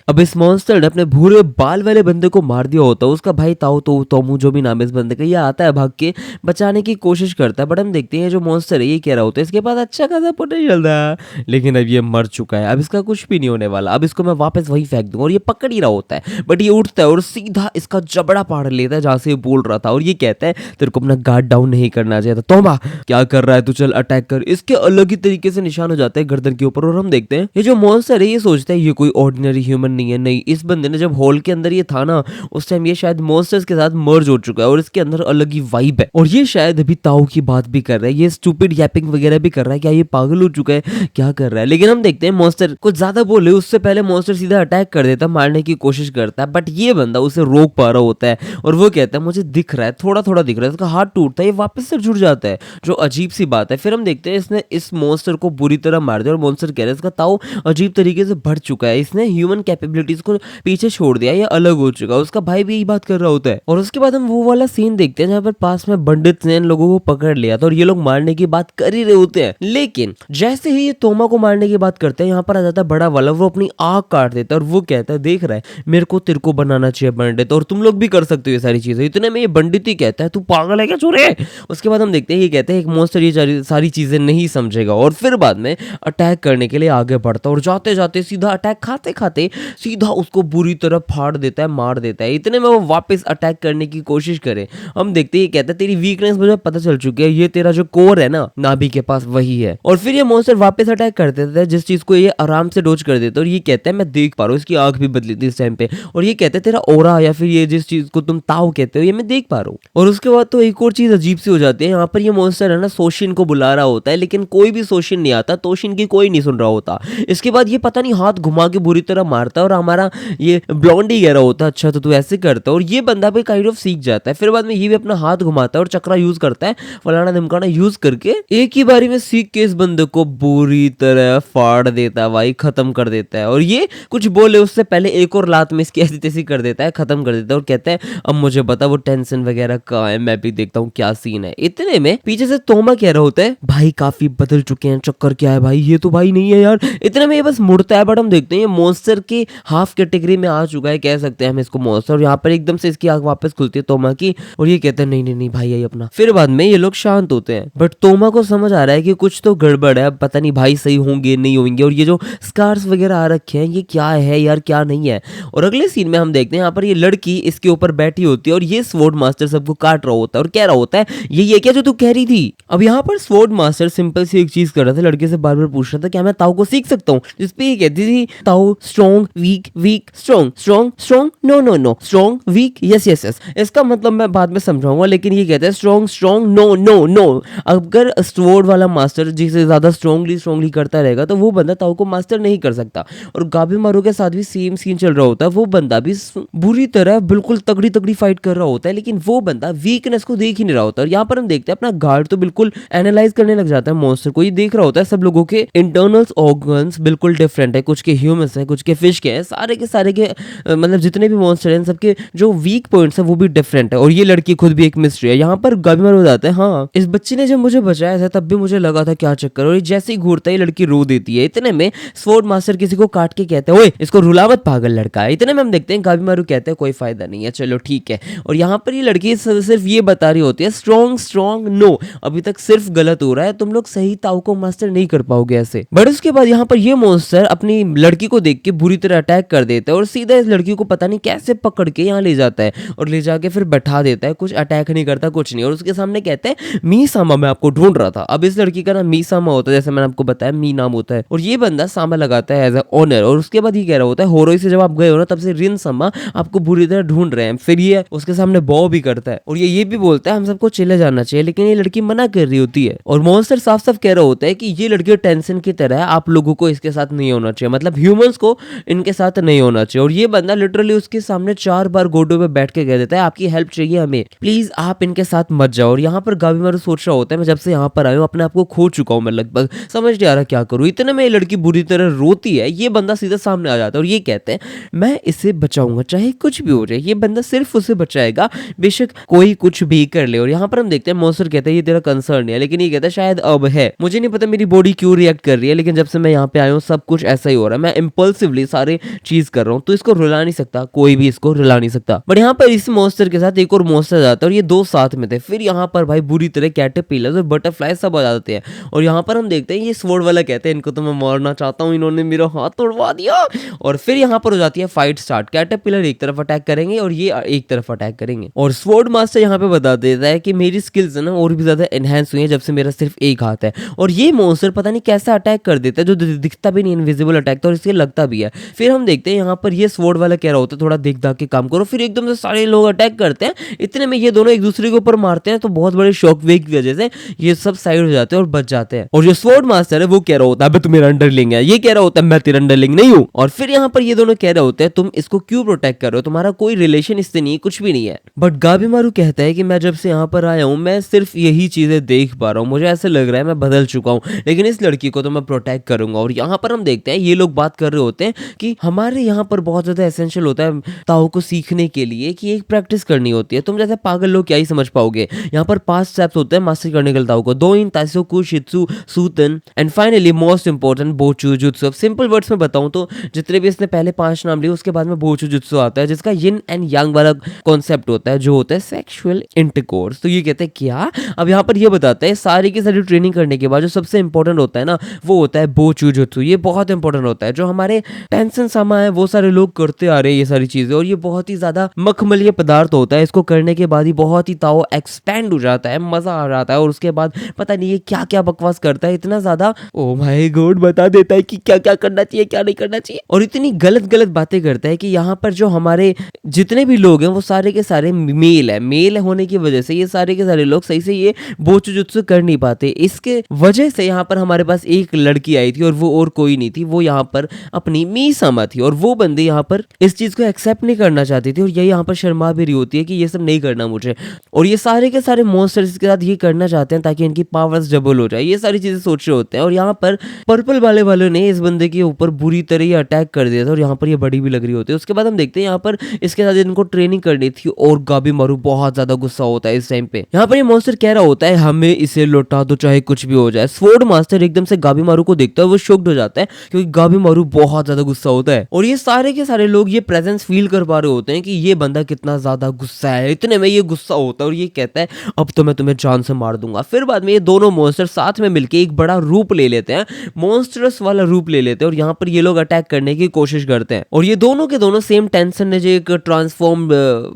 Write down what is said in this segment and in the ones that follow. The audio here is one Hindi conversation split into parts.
अब इस मॉन्स्टर ने अपने भूरे बाल वाले बंदे को मार दिया होता है। उसका भाई ताऊ तो तोमू जो भी नाम है इस बंदे का, ये आता है भाग के बचाने की कोशिश करता है, बट हम देखते हैं जो मॉन्स्टर है ये कह रहा होता है इसके पास अच्छा खासा पोटेंशियल था, लेकिन अब ये मर चुका है, अब इसका कुछ भी नहीं होने वाला, अब इसको मैं वापस वही फेंक दूंगा। और ये पकड़ ही रहा होता है, बट ये उठता है और सीधा इसका जबड़ा फाड़ लेता है जहां से ये बोल रहा था, और ये कहता है तेरे को अपना गार्ड डाउन नहीं करना चाहिए था। तोमा क्या कर रहा है तू, चल अटैक कर। इसके अलग ही तरीके से निशान हो जाते हैं गर्दन के ऊपर, और हम देखते हैं ये जो मॉन्स्टर है ये सोचता है ये कोई ऑर्डिनरी ह्यूमन नहीं है। नहीं, इस बंदे ने जब हॉल के अंदर ये था ना उस टाइम ये शायद मॉन्स्टर्स के साथ मर्ज हो चुका है और इसके अंदर अलग ही वाइब है, और ये शायद अभी ताऊ की बात भी कर रहा है, ये स्टूपिड यैपिंग वगैरह भी कर रहा है, क्या ये पागल हो चुका है, क्या कर रहा है। लेकिन हम देखते हैं मॉन्स्टर कुछ ज्यादा बोले उससे पहले मॉन्स्टर सीधा अटैक कर देता है, मारने की कोशिश करता है, बट ये बंदा उसे रोक पा रहा होता है और वो कहता है मुझे दिख रहा है, थोड़ा थोड़ा दिख रहा है। इसका हाथ टूटता है, ये वापस से जुड़ जाता है, जो अजीब सी बात है। फिर हम देखते हैं इसने इस मॉन्स्टर को बुरी तरह मार दिया और मॉन्स्टर कह रहा है इसका ताऊ अजीब तरीके से बढ़ चुका है, इसने ह्यूमन कैपेबिलिटीज को पीछे छोड़ दिया, ये अलग हो चुका है। उसका भाई भी यही बात कर रहा होता है, और उसके बाद हम वो वाला सीन देखते हैं जहाँ पर पास में पंडित ने इन लोगों को पकड़ लिया था और ये लोग मारने की बात कर ही रहे होते हैं। लेकिन जैसे ही ये तोमा को मारने की बात करते हैं यहाँ पर आ जाता है बड़ा वाला, वो अपनी आंख काट देता है और वो कहता है देख रहा है मेरे को तेरे को बनाना चाहिए पंडित, और तुम लोग भी कर सकते हो ये सारी चीजें। इतने में ये पंडित ही कहता है तू पागल है क्या चोरे। उसके बाद हम देखते हैं ये कहते हैं एक मॉन्स्टर ये सारी चीजें नहीं समझेगा, और फिर बाद में अटैक करने के लिए आगे बढ़ता है और जाते जाते सीधा अटैक खाते खाते सीधा उसको बुरी तरह फाड़ देता है, मार देता है। इतने में वो वापस अटैक करने की कोशिश करे, हम देखते हैं ये कहता है तेरी वीकनेस मुझे पता चल चुकी है, ये तेरा जो कोर है ना नाभि के पास वही है। और फिर ये मॉन्स्टर वापस अटैक कर देता है जिस चीज को ये आराम से डोज कर देता है, और ये कहता है मैं देख पा रहा हूँ, इसकी आंख भी बदली थी इस टाइम पे, और ये कहता है तेरा ओरा या फिर ये जिस चीज को तुम ताऊ कहते हो ये मैं देख पा रहा हूँ। और उसके बाद तो एक और चीज अजीब सी हो जाती है, यहाँ पर ये मॉन्स्टर है ना सोशिन को बुला रहा होता है, लेकिन कोई भी सोशिन नहीं आता, तोशिन की कोई नहीं सुन रहा होता। इसके बाद ये पता नहीं हाथ घुमा के बुरी तरह मारता है और हमारा ये ब्लॉन्डी कह रहा होता है अच्छा तो तू ऐसे करता है, और ये बंदा भी काइंड ऑफ सीख जाता है। फिर बाद में ये भी अपना हाथ घुमाता है और चक्रा यूज करता है, फलाना धमकाना यूज करके एक ही बारी में सीख के इस बंदे को बुरी तरह फाड़ देता है भाई, खत्म कर देता है। और ये कुछ बोले उससे पहले एक और लात में इसकी ऐसी तैसी कर देता है, खत्म कर देता है, और कहता है अब मुझे बता वो टेंशन वगैरह कहाँ है, मैं भी देखता हूँ क्या सीन है। इतने में पीछे से तोमा कह रहा होता है भाई काफी बदल चुके हैं, चक्कर क्या है भाई, ये तो भाई नहीं है यार। इतने में ये बस मुड़ता है, बट हम देखते हैं ये मॉन्स्टर के हाफ कैटेगरी में आ चुका है, कह सकते हैं हम इसको मॉन्स्टर। और यहाँ पर एकदम से इसकी आंख वापस खुलती है तोमा की, और ये कहता है नहीं नहीं नहीं भाई यही अपना। फिर बाद में ये लोग शांत होते हैं, बट तोमा को समझ आ रहा है कि कुछ तो गड़बड़ है, अब पता नहीं भाई सही होंगे नहीं होंगे, और ये जो स्कार्स वगैरह आ रखे हैं ये क्या है यार क्या नहीं है। और अगले सीन में हम देखते हैं यहाँ पर ये लड़की इसके ऊपर बैठी होती है और ये स्वॉर्ड मास्टर सबको काट रहा होता है और कह रहा होता है ये क्या जो तू कह रही थी। अब यहाँ पर स्वॉर्ड मास्टर सिंपल सी एक चीज कर रहा था, लड़के से बार बार पूछ रहा था क्या मैं ताऊ को सीख सकता हूँ, जिसपे ये कहती थी ताऊ strong weak weak strong strong strong no no no strong weak yes yes yes. इसका मतलब मैं बाद में समझाऊंगा, लेकिन ये कहता है strong strong no no no. अगर स्वॉर्ड वाला मास्टर जिसे ज्यादा स्ट्रॉन्गली करता रहेगा तो वो बंदा ताऊ को मास्टर नहीं कर सकता। और गाबीमारू के साथ भी सेम सीन चल रहा होता है, वो बंदा भी बुरी तरह बिल्कुल तगड़ी तगड़ी फाइट कर रहा होता है, लेकिन वो बंदा वीकनेस को देख ही नहीं रहा होता। और यहाँ पर हम देखते हैं अपना गार्ड तो बिल्कुल एनालाइज करने लग जाता है मॉन्स्टर को, ये देख रहा होता है सब लोगों के इंटरनल्स ऑर्गन्स बिल्कुल डिफरेंट है, कुछ के ह्यूमंस है कुछ के फिश के हैं, सारे के मतलब जितने भी मॉन्स्टर हैं सबके जो वीक पॉइंट्स है वो भी डिफरेंट है। और ये लड़की खुद भी एक मिस्ट्री है। यहाँ पर गाबीमारू हो जाता है हाँ इस बच्चे ने जब मुझे बचाया था तब भी मुझे लगा था क्या चक्कर, और जैसे ही घूरता है लड़की रो देती है। इतने में स्वॉर्ड मास्टर किसी को काट के कहते हैं ओए इसको रुला मत पागल लड़का है। इतने में हम देखते हैं गाबीमारू कहते हैं कोई फायदा नहीं है चलो ठीक है। और यहाँ पर ये लड़की सिर्फ ये बता रही होती है स्ट्रॉन्ग स्ट्रॉन्ग नो, अभी तक सिर्फ गलत हो रहा है, तुम लोग सही ताऊ को मास्टर नहीं कर पाओगे ऐसे। बट उसके बाद यहाँ पर ये मॉन्स्टर अपनी लड़की को देख के बुरी तरह अटैक कर देता है और सीधा इस लड़की को पता नहीं कैसे पकड़ के यहाँ ले जाता है और ले जाके फिर बैठा देता है, कुछ अटैक नहीं करता कुछ नहीं, और उसके सामने कहते हैं मी सामा मैं आपको ढूंढ रहा था। अब इस लड़की का नाम मी सामा होता है, जैसे मैंने आपको बताया मी नाम होता है, और ये बंदा सामा लगाता है एज अ ऑनर। और उसके बाद ये कह रहा होता है होरोई से जब आप गए हो ना तब से रिन सामा आपको बुरी तरह ढूंढ रहे हैं। फिर ये उसके सामने बॉ भी करता है और ये भी बोलता है हम सबको चले जाना चाहिए, लेकिन ये लड़की मना कर रही होती है। और मॉन्स्टर साफ साफ कह रहा होता है कि ये लड़की टेंशन की तरह है, आप लोगों को इसके साथ नहीं होना चाहिए, मतलब ह्यूमंस को इनके साथ नहीं होना चाहिए। और ये बंदा लिटरली उसके सामने 4 बार गोडो पे बैठ के कह देता है आपकी हेल्प चाहिए हमें, प्लीज आप इनके साथ मत जाओ। और यहाँ पर गाबीमारू सोच रहा होता है मैं जब से यहाँ पर आया हूँ अपने आप को खो चुका हूँ, मैं लगभग समझ नहीं आ रहा क्या करूँ। इतने में ये लड़की बुरी तरह रोती है, ये बंदा सीधा सामने आ जाता है और ये कहते हैं मैं इसे बचाऊंगा चाहे कुछ भी हो जाए। ये बंदा सिर्फ उसे बचाएगा, बेशक कोई कुछ भी कर ले। और यहाँ पर हम देखते हैं मॉन्स्टर कहते हैं ये तेरा कंसर्न है, लेकिन ये कहता है शायद अब है, मुझे नहीं पता मेरी बॉडी क्यों रिएक्ट कर रही है, लेकिन जब से मैं यहाँ पे आया हूँ सब कुछ ऐसा ही हो रहा है। मैं इंपल्सिवली सारे चीज कर रहा हूँ, तो इसको रुला नहीं सकता, कोई भी इसको रुला नहीं सकता। बट यहाँ पर इस मॉन्स्टर के साथ एक और मॉन्स्टर जाता है और ये दो साथ में थे। फिर यहाँ पर भाई बुरी तरह कैटरपिलर्स और बटरफ्लाई सब आ जाते हैं और यहाँ पर हम देखते हैं ये स्वॉर्ड वाला कहते हैं इनको तो मैं मारना चाहता हूँ, इन्होंने मेरा हाथ तोड़वा दिया। और फिर यहाँ पर हो जाती है फाइट स्टार्ट। कैटरपिलर एक तरफ अटैक करेंगे और ये एक तरफ अटैक करेंगे और स्वॉर्ड मास्टर यहाँ पे बता देता है कि मेरी स्किल्स है ना और भी ज्यादा एनहेंस हुई है जब से मेरा सिर्फ एक हाथ है। और ये मॉन्स्टर पता नहीं कैसा अटैक कर देता है जो दिखता भी नहीं, इनविजिबल अटैक था और इससे लगता भी है। फिर हम देखते हैं यहाँ पर ये स्वॉर्ड वाला कह रहा होता है थोड़ा देख दाख के काम करो, फिर एकदम से सारे लोग अटैक करते हैं। इतने में ये दोनों एक दूसरे के ऊपर मारते हैं तो बहुत बड़े शॉक वेव की वजह से ये सब साइड हो जाते हैं और बच जाते हैं। और जो स्वॉर्ड मास्टर है वो कह रहा होता है तू मेरा अंडरलिंग है, ये कह रहा होता है मैं तेरा अंडरलिंग नहीं हूँ। और फिर यहाँ पर ये दोनों कह रहे होते हैं तुम इसको क्यों प्रोटेक्ट कर रहे हो, तुम्हारा कोई रिलेशन इससे नहीं, कुछ भी नहीं है। बट गाबीमारू कहता है कि मैं जब से यहाँ पर आया हूँ मैं सिर्फ यही चीजें देख पा रहा हूँ, मुझे ऐसे लग रहा है मैं बदल चुका हूँ, लेकिन इस लड़की को तो मैं प्रोटेक्ट करूंगा। और यहाँ पर हम देखते हैं ये लोग बात कर रहे होते हैं कि हमारे यहाँ पर बहुत ज्यादा एसेंशियल होता है ताओ को सीखने के लिए कि एक प्रैक्टिस करनी होती है, तुम जैसे पागल लोग क्या ही समझ पाओगे। यहाँ पर 5 स्टेप्स होते हैं मास्टर करने के लिए ताओ को, दो इन ताइसोकु शित्सु सूतन एंड फाइनली मोस्ट इंपॉर्टेंट बोचू जुत्सु। सिंपल वर्ड्स में बताऊं तो जितने भी इसने पहले 5 नाम लिए उसके बाद में बोचू जुत्सु आता है जिसका यिन एंड यांग वाला कॉन्सेप्ट होता है जो होता है सेक्सुअल इंटरकोर्स। तो ये कहते हैं क्या, अब यहाँ पर ये बताता है सारी की सारी ट्रेनिंग करने के बाद जो सबसे इंपॉर्टेंट होता है ना वो होता है बोचू जुत्सु। ये बहुत इंपॉर्टेंट होता है, जो हमारे टेंशन सामा है वो सारे लोग करते आ रहे हैं ये सारी चीजें, और ये बहुत ही ज्यादा मखमलीय पदार्थ होता है। इसको करने के बाद ही बहुत ही ताओ एक्सपेंड हो जाता है, मजा आ जाता है। और उसके बाद पता नहीं ये क्या क्या बकवास करता है, इतना ज्यादा ओ माय गॉड बता देता है कि क्या क्या करना चाहिए क्या नहीं करना चाहिए, और इतनी गलत गलत बातें करता है कि यहाँ पर जो हमारे जितने भी लोग हैं वो सारे के सारे मेल है। मेल होने की वजह से ये सारे के सारे लोग सही से ये बोचू जुत्सु कर नहीं पाते। इसके वजह से यहाँ पर हमारे पास एक लड़की आई थी और वो और कोई नहीं थी, वो यहाँ पर अपनी मीसामा थी और वो बंदी यहाँ पर इस चीज को एक्सेप्ट नहीं करना चाहती थी और ये यहाँ पर शर्मा भी रही होती है कि ये सब नहीं करना मुझे। और ये सारे के सारे मॉन्स्टर्स के साथ ये करना चाहते हैं ताकि इनकी पावर्स डबल हो जाए, ये सारी चीजें सोच रहे होते हैं। और यहाँ पर पर्पल वाले वालों ने इस बंदे के ऊपर बुरी तरह ही अटैक कर दिया था और यहाँ पर ये बड़ी भी लग रही होती है। उसके बाद हम देखते हैं यहाँ पर इसके साथ इनको ट्रेनिंग करनी थी और गाबीमारू बहुत ज्यादा गुस्सा होता है इस टाइम पे। यहाँ पर ये मॉन्स्टर कह रहा होता है हमें इसे लौटा दो चाहे कुछ भी हो जाए। स्वॉर्ड मास्टर एकदम से गाबीमारू को देखता है, वो शॉक्ड हो जाता है क्योंकि गाबीमारू बहुत ज्यादा गुस्सा होता है और ये सारे के सारे लोग ये प्रेजेंस फील कर पा रहे होते हैं कि ये बंदा कितना ज्यादा गुस्सा है। इतने में ये गुस्सा होता है और ये कहता है अब तो मैं तुम्हें जान से मार दूंगा। फिर बाद में ये दोनों मॉन्स्टर साथ में मिलकर एक बड़ा रूप ले लेते हैं, मॉन्स्टरस वाला रूप ले लेते हैं और यहाँ पर ये लोग अटैक करने की कोशिश करते हैं। और ये दोनों के दोनों सेम टेंशन ने जो एक ट्रांसफॉर्म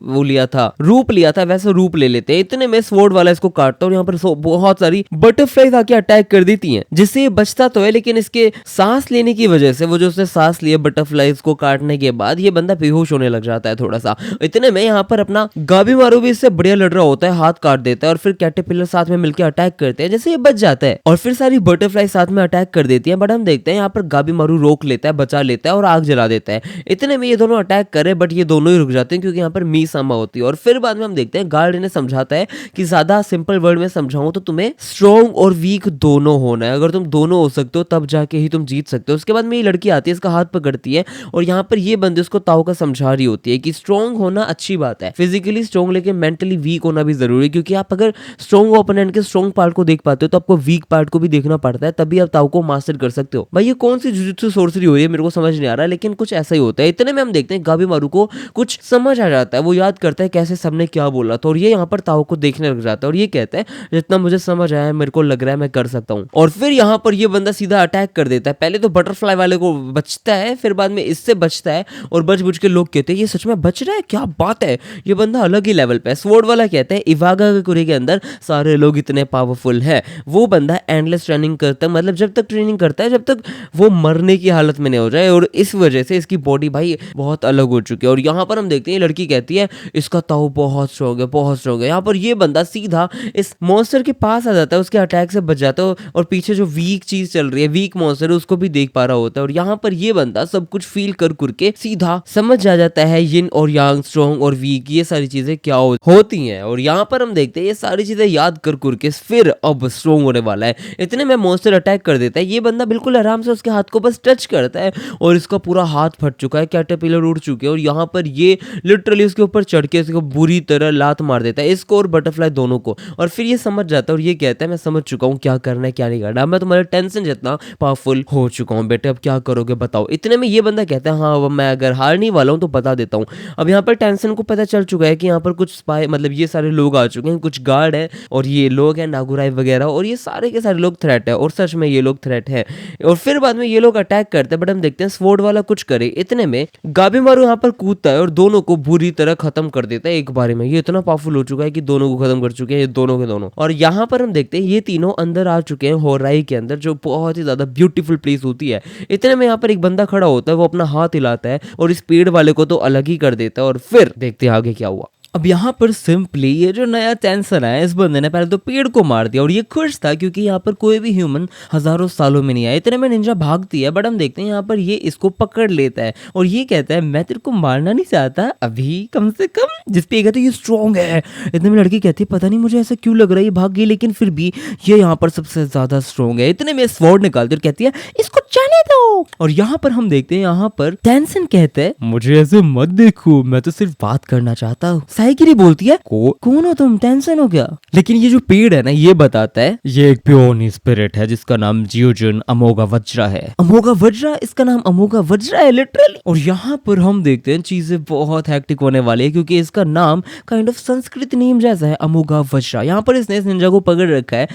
वो लिया था, रूप लिया था, वैसे रूप ले लेते हैं। इतने में स्वॉर्ड वाला इसको काटता है और यहाँ पर बहुत सारी बटरफ्लाईज आके अटैक कर देती हैं, जिससे ये बचता तो है लेकिन इसके सांस लेने की वजह से वो जो उसने सांस लिया बटरफ्लाईज को काटने के बाद ये बंदा बेहोश होने लग जाता है थोड़ा सा। इतने में यहाँ पर अपना गाबीमारू भी इससे बढ़िया लड़ रहा होता है, हाथ काट देता है और फिर कैटरपिलर साथ में मिलकर अटैक करते हैं, जैसे ये बच जाता है और फिर सारी बटरफ्लाई साथ में अटैक कर देती है। बट हम देखते हैं यहाँ पर गाबीमारू रोक लेता है, बचा लेता है और आग जला देता है। इतने में ये दोनों अटैक करे बट ये दोनों ही रुक जाते हैं क्योंकि यहाँ पर मीसामा होती है। और फिर बाद में हम देखते हैं गार्ड इन्हें समझाता है कि ज्यादा सिंपल वर्ड में समझाऊं तो तुम्हें स्ट्रॉन्ग और वीक दोनों होना है, अगर तुम दोनों हो सकते हो तब जाके ही तुम जीत सकते हो। उसके बाद में ये लड़की आती है, इसका हाथ पकड़ती है और यहाँ पर ये बंदे उसको ताओ का समझा रही होती है कि स्ट्रॉन्ग होना अच्छी बात है, फिजिकली स्ट्रॉन्ग लेकिन मेंटली वीक होना भी जरूरी है, क्योंकि आप अगर स्ट्रॉन्ग ओपोनेंट के स्ट्रॉन्ग पार्ट को देख पाते हो तो आपको वीक पार्ट को भी देखना पड़ता है, तभी आप ताओ को मास्टर कर सकते हो। भाई ये कौन सी जुजुत्सु सोर्सरी हो रही है मेरे को समझ नहीं आ रहा, लेकिन कुछ ऐसा ही होता है। इतने में हम देखते हैं गाबीमारू को कुछ समझ आ जाता है, वो याद करता है कैसे सबने क्या बोला था और ये यहाँ पर ताओ को देखने लग जाता है और ये कहता है जितना मुझे समझ आया है मेरे को लग रहा है मैं कर सकता हूँ। और फिर यहाँ पर ये बंदा सीधा अटैक कर देता है, पहले तो बटरफ्लाई वाले को बचता है, फिर बाद में इससे बचता है और बच बुझ के लोग कहते हैं ये सच में बच रहा है, क्या बात है, ये बंदा अलग ही लेवल पे है। स्वॉर्ड वाला कहता है इवागाकुरे के अंदर सारे लोग इतने पावरफुल है, वो बंदा एंडलेस ट्रेनिंग करता है, मतलब जब तक ट्रेनिंग करता है जब तक वो मरने की हालत में नहीं हो जाए, और इस वजह से इसकी बॉडी भाई बहुत अलग हो चुकी है। और यहाँ पर हम देखते हैं लड़की कहती है इसका ताऊ बहुत स्ट्रॉन्ग है, बहुत स्ट्रॉन्ग है। यहाँ पर ये बंदा सीधा इस मॉन्स्टर के पास आ जाता है, उसके अटैक से बच जाता है और पीछे जो वीक चीज चल रही है, वीक मॉन्स्टर है, उसको भी देख पा रहा होता है। और यहाँ पर ये बंदा सब कुछ फील कर के सीधा समझ आ जाता है यिन और यांग, स्ट्रॉन्ग और वीक, ये सारी चीजें क्या होती हैं। और यहाँ पर हम देखते हैं ये सारी चीजें याद कर के फिर अब स्ट्रॉन्ग होने वाला है। इतने में मॉन्स्टर अटैक कर देता है, ये बंदा बिल्कुल आराम से उसके हाथ को बस टच करता है और इसका पूरा हाथ फट चुका है, कैटरपिलर उड़ चुके हैं और यहाँ पर ये लिटरली उसके ऊपर चढ़ के इसको बुरी तरह लात मार देता है, इसको और बटरफ्लाई दोनों को। और फिर ये समझ जाता है और ये कहता है मैं समझ चुका हूँ क्या करना है क्या नहीं करना, मैं तुम्हारे टेंशन जितना पावरफुल हो चुका हूँ बेटे, अब क्या करोगे बताओ। इतने में में ये बंदा कहता है हाँ अब मैं अगर हारने वाला हूँ तो बता देता हूँ। अब यहाँ पर टेंशन को पता चल चुका है कि यहाँ पर कुछ स्पाई मतलब ये सारे लोग आ चुके हैं, कुछ गार्ड है और ये लोग हैं नागुराई वगैरह, और ये सारे के सारे लोग थ्रेट है और सच में ये लोग थ्रेट है। और फिर बाद में ये लोग अटैक करते हैं, बट हम देखते हैं स्वॉर्ड वाला कुछ करे। इतने में गाबिमारू यहाँ पर कूदता है और दोनों को बुरी तरह खत्म कर देता है एक बारी में। ये इतना पावरफुल हो चुका है कि दोनों को खत्म कर चुके हैं ये दोनों के दोनों। और यहाँ पर हम देखते हैं ये तीनों अंदर आ चुके हैं होराई के अंदर, जो बहुत ही ज्यादा ब्यूटीफुल प्लेस होती है। इतने में यहाँ पर एक बंदा खड़ा होता है, वो अपना हाथ हिलाता है और इस पेड़ वाले को तो अलग ही कर देता है। और फिर देखते हैं आगे क्या हुआ। अब यहाँ पर सिंपली ये जो नया टेंशन है, इस बंदे ने पहले तो पेड़ को मार दिया और ये खुश था क्योंकि यहाँ पर कोई भी ह्यूमन हजारों सालों में नहीं आया। इतने में निंजा भागती है, बट हम देखते हैं यहाँ पर ये इसको पकड़ लेता है और ये कहता है मैं तेरे को मारना नहीं चाहता अभी, कम से कम। जिसपे ये कहता है ये स्ट्रॉन्ग है। इतने में लड़की कहती है पता नहीं मुझे ऐसा क्यों लग रहा है, ये भाग गई लेकिन फिर भी ये यहाँ पर सबसे ज्यादा स्ट्रॉन्ग है। इतने में स्वॉर्ड निकालती है और कहती है इसको जाने दो। और यहाँ पर हम देखते हैं यहाँ पर टेंशन कहता है मुझे ऐसे मत देखो, मैं तो सिर्फ बात करना चाहता हूँ। साइकिरी बोलती है कौन हो तुम, टेंशन हो गया? लेकिन ये जो पेड़ है ना ये बताता है ये एक प्योनी स्पिरिट है जिसका नाम जियोजुन अमोगा वज्रा है। अमोगा वज्रा, इसका नाम अमोगा वज्रा है लिटरली। और यहाँ पर हम देखते हैं चीजें बहुत हैक्टिक होने वाली है क्योंकि इसका नाम काइंड ऑफ संस्कृत नेम जैसा है, अमोगा वज्रा। यहाँ पर इसने इस निंजा को पकड़ रखा है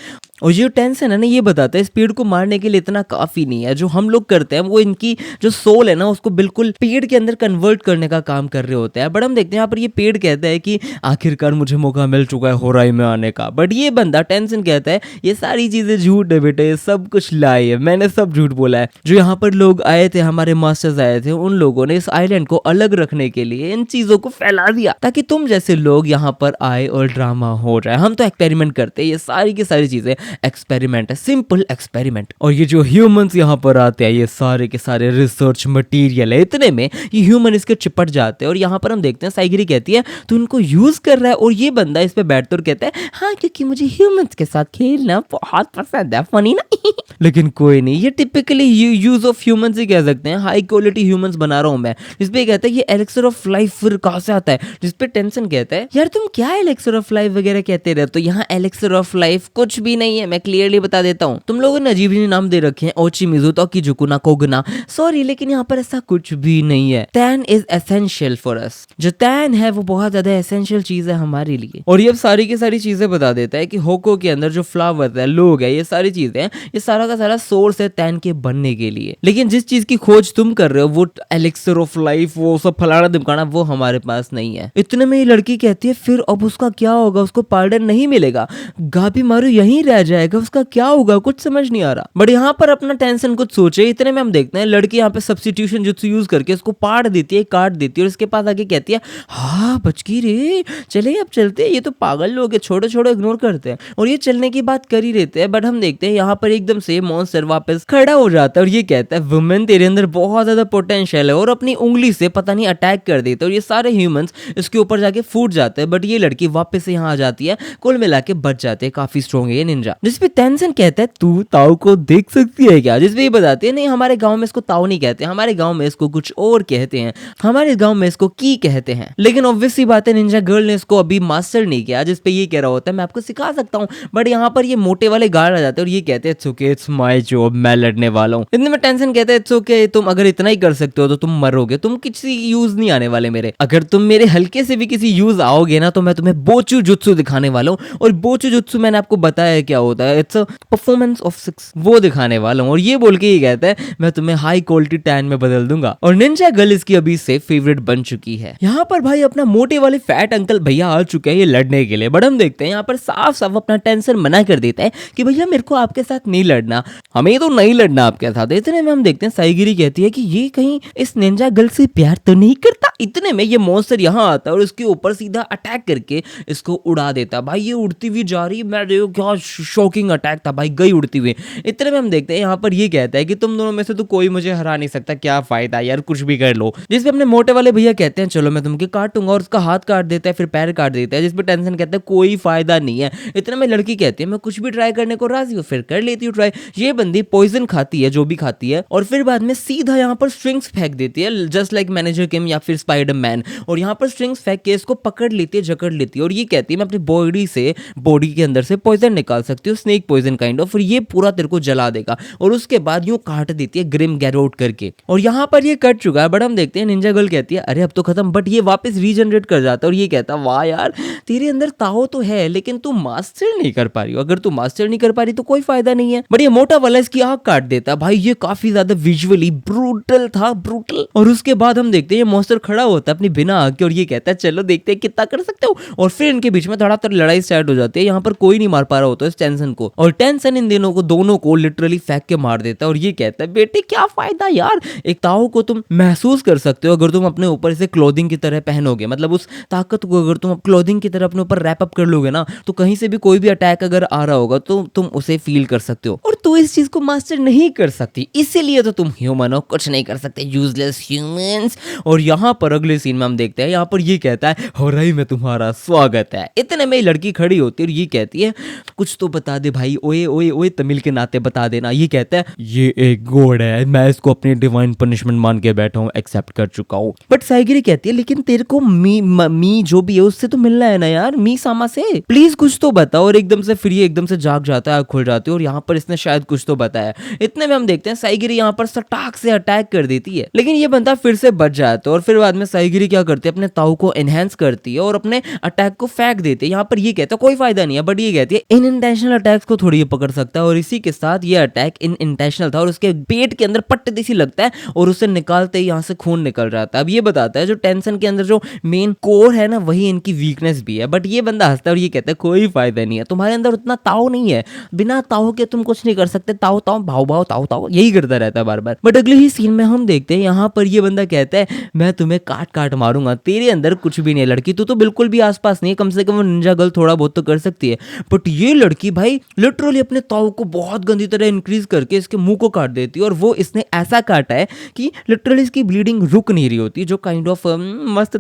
और ये टेंशन है ना ये बताता है इस पेड़ को मारने के लिए इतना काफी नहीं है। जो हम लोग करते हैं वो इनकी जो सोल है ना उसको बिल्कुल पेड़ के अंदर कन्वर्ट करने का काम कर रहे होते हैं। बट हम देखते हैं यहाँ पर ये पेड़ कहता है कि आखिरकार मुझे मौका मिल चुका है होराई में आने का। बट ये बंदा टेंशन कहता है ये सारी चीजें झूठ है बेटे, ये सब कुछ लाई है, मैंने सब झूठ बोला है। जो यहाँ पर लोग आए थे, हमारे मास्टर्स आए थे, उन लोगों ने इस आइलैंड को अलग रखने के लिए इन चीजों को फैला दिया ताकि तुम जैसे लोग यहाँ पर आए और ड्रामा हो जाए। हम तो एक्सपेरिमेंट करते हैं, ये सारी की सारी चीजें एक्सपेरिमेंट है, सिंपल एक्सपेरिमेंट। और ये जो ह्यूमंस यहाँ पर आते हैं ये सारे के सारे रिसर्च मटेरियल है। इतने में ये ह्यूमन इसके चिपट जाते हैं और यहाँ पर हम देखते हैं साइगिरी कहती है तू इनको यूज कर रहा है, और ये बंदा इस पे बैठता और कहता है हाँ क्योंकि मुझे ह्यूमंस के साथ खेलना बहुत पसंद है, फनी ना। लेकिन कोई नहीं, ये टिपिकली यूज ऑफ ह्यूमंस ही कह सकते हैं, हाई क्वालिटी ह्यूमंस बना रहा हूं मैं। जिसपे कहता है ये एलेक्सर ऑफ लाइफ फिर कहां से आता है? जिसपे टेंशन कहता है यार तुम क्या एलेक्सर ऑफ लाइफ वगैरह कहते रहते हो, तो यहाँ एलेक्सर ऑफ लाइफ कुछ भी नहीं है, मैं क्लियरली बता देता हूँ। तुम लोगों ने अजीब नाम दे रखे हैं, ओचिमिजु, तोकिजुकुना, कोगुना, सॉरी लेकिन यहाँ पर ऐसा कुछ भी नहीं है। Tan is essential for us. जो टैन है वो बहुत ज्यादा एसेंशियल चीज है हमारे लिए। और ये सारी की सारी चीजें बता देता है कि होको के अंदर जो फ्लावर है, लोग है, ये सारी चीजें हैं, ये सारा का सारा सोर्स है टैन के बनने के लिए। लेकिन जिस चीज की खोज तुम कर रहे हो वो एलेक्सर ऑफ लाइफ, वो सब फलाना दिमकाना, वो हमारे पास नहीं है। इतने में ये लड़की कहती है फिर अब उसका क्या होगा, उसको पार्डन नहीं मिलेगा, गाबिमारू यहीं रह जाएगा, उसका क्या होगा, कुछ समझ नहीं आ रहा। बट यहाँ पर अपना टेंशन कुछ सोचे। इतने में हम देखते हैं लड़की यहाँ पे सब्स्टिट्यूशन जुत्सु यूज करके उसको पाड़ देती है, काट देती है, और इसके पास आके कहती है हाँ बच गई रे, चले अब चलते हैं, ये तो पागल लोग है, छोटे छोटे इग्नोर करते हैं। और ये चलने की बात कर ही रहते हैं। बट हम देखते हैं यहाँ पर एकदम से मॉन्स्टर वापस खड़ा हो जाता है और ये कहता है वुमेन तेरे अंदर बहुत ज्यादा पोटेंशियल है, और अपनी उंगली से पता नहीं अटैक कर देता है और ये सारे ह्यूमंस इसके ऊपर जाके फूट जाते हैं। बट ये लड़की वापस से यहाँ आ जाती है, कुल मिला के बच जाते हैं, काफी स्ट्रॉन्ग है ये निंजा। जिसपे टेंशन कहता है तू ताऊ को देख सकती है क्या? जिसपे ये बताते हैं नहीं हमारे गांव में इसको ताऊ नहीं कहते, हमारे गांव में इसको कुछ और कहते हैं, हमारे गांव में इसको की कहते हैं। लेकिन ऑब्वियसली बात है निंजा गर्ल ने इसको अभी मास्टर नहीं किया। जिसपे ये कह रहा होता है मैं आपको सिखा सकता हूँ। बट यहाँ पर ये मोटे वाले गार्ड आ जाते हैं और ये कहते हैं it's okay, it's my job, मैं लड़ने वाला हूँ। इतने में टेंशन कहता है इट्स ओके, तुम अगर इतना ही कर सकते हो तो तुम मरोगे, तुम किसी यूज नहीं आने वाले मेरे। अगर तुम मेरे हल्के से भी किसी यूज आओगे ना तो मैं तुम्हें बोचू जुत्सु दिखाने वाला हूँ। और बोचू जुत्सु मैंने आपको बताया क्या होता है, इट्स अ परफॉर्मेंस ऑफ 6, वो दिखाने वाला हूँ। और ये बोल के ये कहता है मैं तुम्हें हाई क्वालिटी टैन में बदल दूंगा। और निंजा गर्ल इसकी अभी से फेवरेट बन चुकी है। यहाँ पर भाई अपना मोटे वाले फैट अंकल भैया आ चुके हैं ये लड़ने के लिए। बट हम देखते हैं यहाँ पर साफ साफ अपना टेंशन मना कर देता है कि भैया मेरे को आपके साथ नहीं लड़ना, हमें तो नहीं लड़ना आपके साथ। इतने में हम देखते हैं साइगिरी कहती है कि ये कहीं इस निंजा गर्ल से प्यार तो नहीं करता। इतने में ये मॉन्स्टर यहाँ आता है और इसके ऊपर सीधा अटैक करके इसको उड़ा देता। भाई ये उड़ती हुई जा रही है, मैं देखो क्या शॉकिंग अटैक था भाई, गई उड़ती हुई। इतने में हम देखते हैं यहाँ पर ये कहता है कि तुम दोनों में से तो कोई मुझे हरा नहीं सकता, क्या फायदा यार, कुछ भी कर लो। जिसपे अपने मोटे वाले भैया कहते हैं चलो मैं तुमके काटूंगा, और उसका हाथ काट देता है, फिर पैर काट देता है। जिसपे टेंशन कहता है कोई फायदा नहीं है। इतने में लड़की कहती है मैं कुछ भी ट्राई करने को राजी हूँ, फिर कर लेती हूँ ट्राई। ये बंदी पॉइजन खाती है, जो भी खाती है, और फिर बाद में सीधा यहाँ पर स्ट्रिंग्स फेंक देती है, जस्ट लाइक मैनेजर किम या फिर स्पाइडरमैन। और यहाँ पर स्ट्रिंग्स फेंक के इसको पकड़ लेती है, जकड़ लेती है और ये कहती है मैं अपनी बॉडी के अंदर से पॉइजन निकाल सकती हूँ, स्नेक पॉइजन काइंड ऑफ, और ये पूरा तेरे को जला देगा। और उसके बाद यूं काट देती है ग्रिम गैरोट करके। और यहाँ पर ये कट चुका है, बट हम देखते हैं निंजा गर्ल कहती है अरे अब तो खत्म, बट ये वापस रीजनरेट कर जाता है और ये कहता है वाह यार तेरे अंदर ताओ तो है लेकिन तू मास्टर नहीं कर पा रही हो, अगर तू मास्टर नहीं कर पा रही तो कोई फायदा नहीं है। बट ये मोटा वाला इसकी आंख काट देता है। भाई ये काफी ज्यादा विजुअली ब्रूटल था, ब्रूटल। और उसके बाद हम देखते हैं ये मॉन्स्टर खड़ा होता है अपनी बिना आंख के और ये कहता है चलो देखते हैं कितना कर सकते हो। और फिर इनके बीच में धड़ाधड़ लड़ाई स्टार्ट हो जाती है। यहाँ पर कोई नहीं मार पा रहा होता इस टेंशन को, और टेंशन इन दोनों को लिटरली फेंक के मार देता है। और ये कहता है बेटे क्या फायदा यार, एक ताओ को तुम महसूस कर सकते हो अगर तुम अपने ऊपर इसे क्लोथिंग की तरह पहनोगे, मतलब उस ताकत को अगर तुम क्लोथिंग की तरह अपने ऊपर रैप अप कर लोगे ना, तो कहीं से भी कोई भी अटैक अगर आ रहा होगा तो तुम उसे फील कर सकते हो। और तू इस चीज को मास्टर नहीं कर सकती, इसीलिए तो तुम ह्यूमन हो, कुछ नहीं कर सकते, यूजलेस ह्यूमंस। और यहाँ पर अगले सीन में हम देखते हैं यहाँ पर ये कहता है हो रही में तुम्हारा स्वागत है। इतने में लड़की खड़ी होती है और ये कहती है कुछ तो बता दे भाई, ओए ओए ओए तमिल के नाते बता देना। ये कहता है ये एक गॉड है, मैं इसको अपनी डिवाइन पनिशमेंट मान के बैठा हूँ, एक्सेप्ट कर चुका हूँ। बट साइगिरी कहती है लेकिन तेरे को मी जो भी है उससे तो मिलना है ना यार, मी सामा से, प्लीज कुछ तो बताओ। और एकदम से फिर ये एकदम से जाग जाता है, खुल जाती है और यहाँ पर इसने शायद कुछ तो बताया। इतने में हम देखते हैं साइगिरी यहाँ पर सटाक से अटैक कर देती है, लेकिन ये बंदा फिर से बच जाता है। और फिर बाद में साइगिरी क्या करती है अपने ताऊ को एनहेंस करती है और अपने अटैक को फेंक देती है। यहाँ पर ये कहता है कोई फायदा नहीं है, बट ये कहती है इन इंटेंशनल अटैक्स को थोड़ी ये पकड़ सकता है। और इसी के साथ ये अटैक इन इंटेंशनल था और उसके पेट के अंदर पट्टे सी लगता है और उसे निकालते ही यहाँ से खून निकल जाता है। अब ये बताता है जो टेंशन के अंदर जो मेन कोर है ना वही इनकी वीकनेस भी है। बट ये बंदा हंसता है और ये कहता है कोई फायदा नहीं है, तुम्हारे अंदर उतना ताओ नहीं है, बिना ताओ के तुम कुछ नहीं कर सकते, ताओ ताओ भाव भाव ताओ ताओ यही करता रहता है बार बार। बट अगले ही सीन में हम देखते हैं यहाँ पर ये बंदा कहता है मैं तुम्हें काट काट मारूंगा, तेरे अंदर कुछ भी नहीं है लड़की, तू तो बिल्कुल भी आसपास नहीं है, कम से कम वो निंजा गर्ल थोड़ा बहुत तो कर सकती है। बट ये लड़की भाई लिटरली अपने ताऊ को बहुत गंदी तरह इंक्रीज करके इसके मुंह को काट देती है और वो इसने ऐसा काटा है कि लिटरली इसकी ब्लीडिंग रुक नहीं रही होती, जो काइंड ऑफ मस्त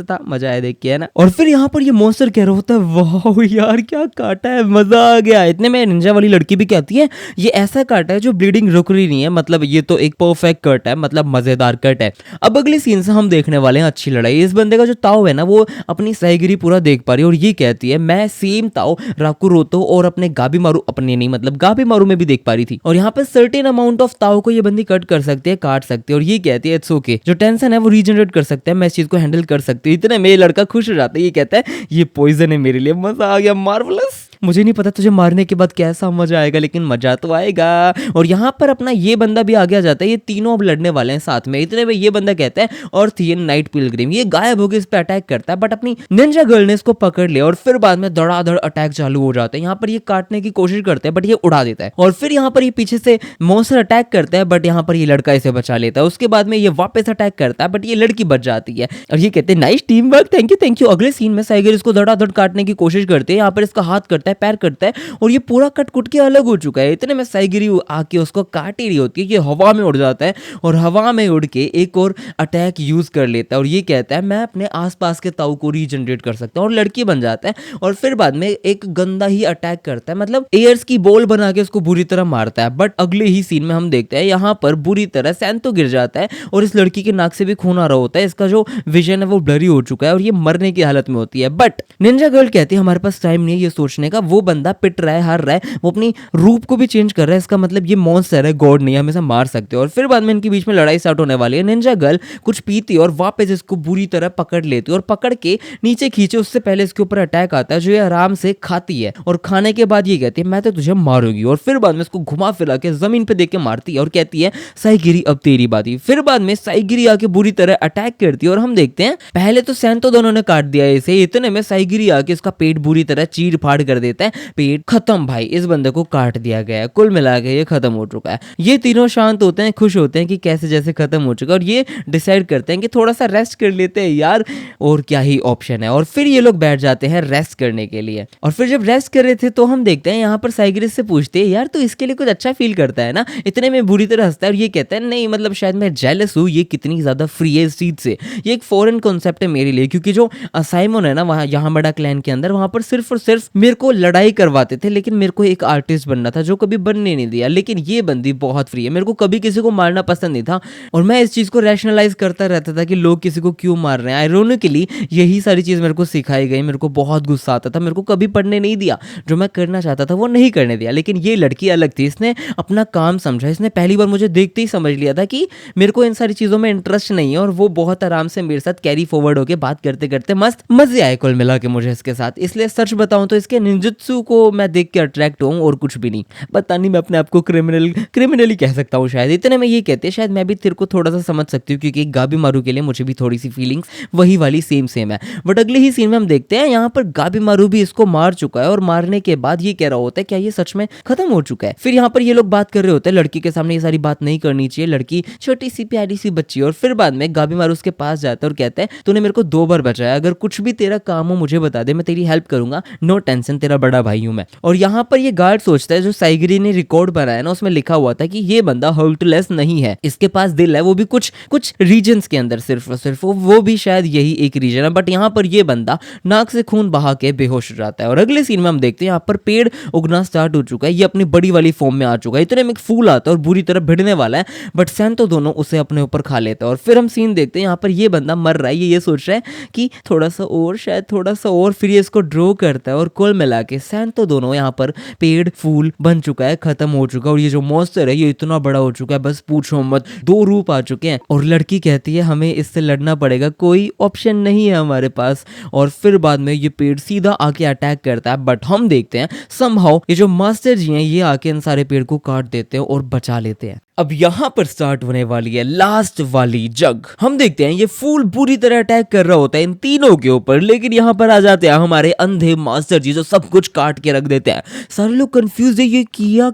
था मजा आया देख के, है ना। और फिर यहाँ पर ये मॉन्स्टर कह रहा होता है वाह यार क्या काटा है, मजा आ गया। इतने में निंजा वाली लड़की भी कहती है ये ऐसा काटा है जो ब्लीडिंग रुक रही नहीं है, मतलब ये तो एक परफेक्ट कट है, मतलब मजेदार कट है। अब अगले सीन से हम देखने वाले हैं अच्छी लड़ाई। इस बंदे का जो ताऊ है ना वो अपनी साइगिरी पूरा देख पा रही है और ये कहती है मैं सेम ताऊ राकुरोतो और अपने गाबी मारू, अपने नहीं मतलब गाबी मारू में भी देख पा रही थी। और यहाँ पे सर्टेन अमाउंट ऑफ ताऊ को ये बंदी कट कर सकती है, काट सकती है। और ये कहती है इट्स ओके, जो टेंशन है वो रीजनरेट कर सकते हैं, मैं इस चीज को हैंडल कर सकती हूँ। इतने में लड़का खुश हो जाता है, ये कहता है ये पॉइजन है मेरे लिए, मजा आ गया, मार्वलस। मुझे नहीं पता तुझे मारने के बाद कैसा मजा आएगा, लेकिन मजा तो आएगा। और यहाँ पर अपना ये बंदा भी आगे आ जाता है, ये तीनों अब लड़ने वाले हैं साथ में। इतने में ये बंदा कहता है और थियन नाइट पिलग्रिम, ये गायब होकर इस पे अटैक करता है, बट अपनी निंजा गर्ल ने इसको पकड़ लिया और फिर बाद में धड़ाधड़ अटैक चालू हो जाता है। यहाँ पर ये काटने की कोशिश करते हैं बट ये उड़ा देता है। और फिर यहाँ पर ये पीछे से मॉन्स्टर अटैक करता है बट यहाँ पर ये लड़का इसे बचा लेता है। उसके बाद में ये वापस अटैक करता है बट ये लड़की बच जाती है और ये कहते हैं nice team work, thank you. अगले सीन में साइगर इसको धड़ाधड़ काटने की कोशिश करते हैं। यहाँ पर इसका हाथ करता है, पैर करता है और ये पूरा कट कुट के अलग हो चुका है। इतने में साइगिरी आके उसको काट ही रही होती है, ये हवा में उड़ जाता है और हवा में उड़ के एक और अटैक यूज कर लेता है और ये कहता है मैं अपने आसपास के ताऊ को रीजनरेट कर सकता हूँ और लड़की बन जाता है। और फिर बाद में एक गंदा ही अटैक करता है, मतलब एयर्स की बॉल बना के उसको बुरी तरह मारता है। बट अगले ही सीन में हम देखते हैं यहाँ पर बुरी तरह सैंतो गिर जाता है और इस लड़की के नाक से भी खून आ रहा होता है, इसका जो विजन है वो ब्लरी हो चुका है और ये मरने की हालत में होती है। बट निंजा गर्ल कहती है हमारे पास टाइम नहीं है ये सोचने का, वो बंदा पिट रहा है, हार रहा है, वो अपनी रूप को भी चेंज कर रहा है, इसका मतलब ये मॉन्स्टर है, गॉड नहीं है, हमेशा मार सकते हो। और फिर बाद में इनके बीच में लड़ाई स्टार्ट होने वाली है। निंजा गर्ल कुछ पीती और वापस इसको बुरी तरह पकड़ लेती और पकड़ के नीचे खींचे उससे पहले इसके ऊपर अटैक आता है जो ये आराम से खाती है और खाने के बाद ये कहती है मैं तो तुझे मारूंगी। और फिर बाद में इसको घुमा फिरा के जमीन पे देख के मारती है और कहती है साइगिरी अब तेरी बारी। फिर बाद में साइगिरी आके बुरी तरह अटैक करती है और हम देखते हैं पहले तो सैंतो दोनों ने काट दिया इसे, इतने में साइगिरी आके इसका पेट बुरी तरह चीर फाड़ कर देता है, पेट खत्म भाई, इस बंदे को काट दिया गया है। कुल मिला के ये खत्म हो चुका है। ये तीनों शांत होते हैं, खुश होते हैं कि कैसे जैसे खत्म हो चुका है और ये डिसाइड करते हैं कि थोड़ा सा रेस्ट कर लेते हैं यार, और क्या ही ऑप्शन है। और फिर ये लोग बैठ जाते हैं रेस्ट करने के लिए। और फिर जब रेस्ट कर रहे थे तो हम देखते हैं यहाँ पर साइगिरी से पूछते हैं यार तो इसके लिए कुछ अच्छा फील करता है ना, इतने में बुरी तरह हंसता है और ये कहता है नहीं मतलब शायद मैं जेलस हूँ, ये कितनी ज्यादा फ्री है इस चीज से, ये एक फॉरेन कॉन्सेप्ट है मेरे लिए, क्योंकि जो साइमन है ना वहाँ यहाँ बड़ा क्लैन के अंदर, वहां पर सिर्फ और सिर्फ मेरे को लड़ाई करवाते थे, लेकिन मेरे को एक आर्टिस्ट बनना था जो कभी बनने नहीं दिया। लेकिन ये बंदी बहुत फ्री है, मेरे को कभी किसी को मारना पसंद नहीं था और मैं इस चीज को रैशनलाइज करता रहता था कि लोग किसी को क्यों मार रहे हैं। आयरोनिकली यही सारी चीज मेरे को सिखाई गई, मेरे को बहुत गुस्सा आता था, मेरे को कभी पढ़ने नहीं दिया, जो मैं करना चाहता था वो नहीं करने दिया। लेकिन ये लड़की अलग थी, इसने अपना काम समझा, इसने पहली बार मुझे देखते ही समझ लिया था कि मेरे को इन सारी चीजों में इंटरेस्ट नहीं है और वो बहुत आराम से मेरे साथ कैरी फॉरवर्ड होके बात करते करते मस्त मजे आए कुल मिला के मुझे इसके साथ। इसलिए सच बताऊं तो इसके निंजुत्सु को मैं देख के अट्रैक्ट हूं और कुछ भी नहीं। पता नहीं, मैं अपने आप को क्रिमिनली कह सकता हूँ शायद। इतने में ये कहते हैं शायद मैं भी तेरे को थोड़ा सा समझ सकती हूँ, क्योंकि गाबी मारू के लिए मुझे भी थोड़ी सी फीलिंग्स वही वाली सेम है। बट अगले ही सीन में हम देखते हैं यहाँ पर गाबी मारू भी इसको मार चुका है और मारने के बाद ये कह रहा होता है क्या ये सच में खत्म हो चुका है। फिर यहाँ पर ये लोग बात कर रहे होते हैं, लड़की के सामने ये सारी बात नहीं करनी चाहिए, लड़की छोटी सी प्यारी सी बच्ची। और फिर बाद में गाबी मारू उसके पास जाता है और कहता है तूने मेरे को 2 बार बचाया, अगर कुछ भी तेरा काम हो मुझे बता दे, मैं तेरी हेल्प करूंगा, नो टेंशन, तेरा बड़ा भाई हूं मैं। और यहाँ पर ये गार्ड सोचता है जो साइगिरी ने रिकॉर्ड बनाया ना उसमें लिखा हुआ था कि ये बंदा हर्टलेस नहीं है, इसके पास दिल है, वो भी कुछ रीजन्स के अंदर सिर्फ और सिर्फ, वो भी शायद यही एक रीजन है। बट यहाँ पर ये बंदा नाक से खून बहा के बेहोश हो जाता है। और अगले सीन में हम देखते हैं यहाँ पर पेड़ उगना स्टार्ट हो चुका है, ये अपनी बड़ी वाली फॉर्म में आ चुका है। इतने में एक फूल आता है और बुरी तरह भिड़ने वाला है, बट सैन तो दोनों उसे अपने ऊपर खा लेता है। और फिर हम सीन देखते हैं यहाँ पर ये बंदा मर रहा है, ये सोच रहा है कि थोड़ा सा और, शायद थोड़ा सा और, फिर ये इसको ड्रॉ करता है और कुल मिला के सैन तो दोनों यहाँ पर पेड़ फूल बन चुका है, खत्म हो चुका है। और ये जो मॉन्स्टर है ये इतना बड़ा हो चुका है बस पूछो मत, 2 रूप आ चुके हैं। और लड़की कहती है हमें इससे लड़ना पड़ेगा, कोई ऑप्शन नहीं है हमारे पास। और फिर बाद में ये पेड़ सीधा आके अटैक करता है, बट हम देखते हैं समहाउ ये जो मास्टर जी हैं ये आके इन सारे पेड़ को काट देते हैं और बचा लेते हैं। अब यहाँ पर स्टार्ट होने वाली है लास्ट वाली जंग। हम देखते हैं ये फूल बुरी तरह अटैक कर रहा होता है इन तीनों के ऊपर, लेकिन यहाँ पर आ जाते हैं हमारे अंधे मास्टर जी जो सब कुछ काट के रख देते हैं। सारे लोग कंफ्यूज है, ये किया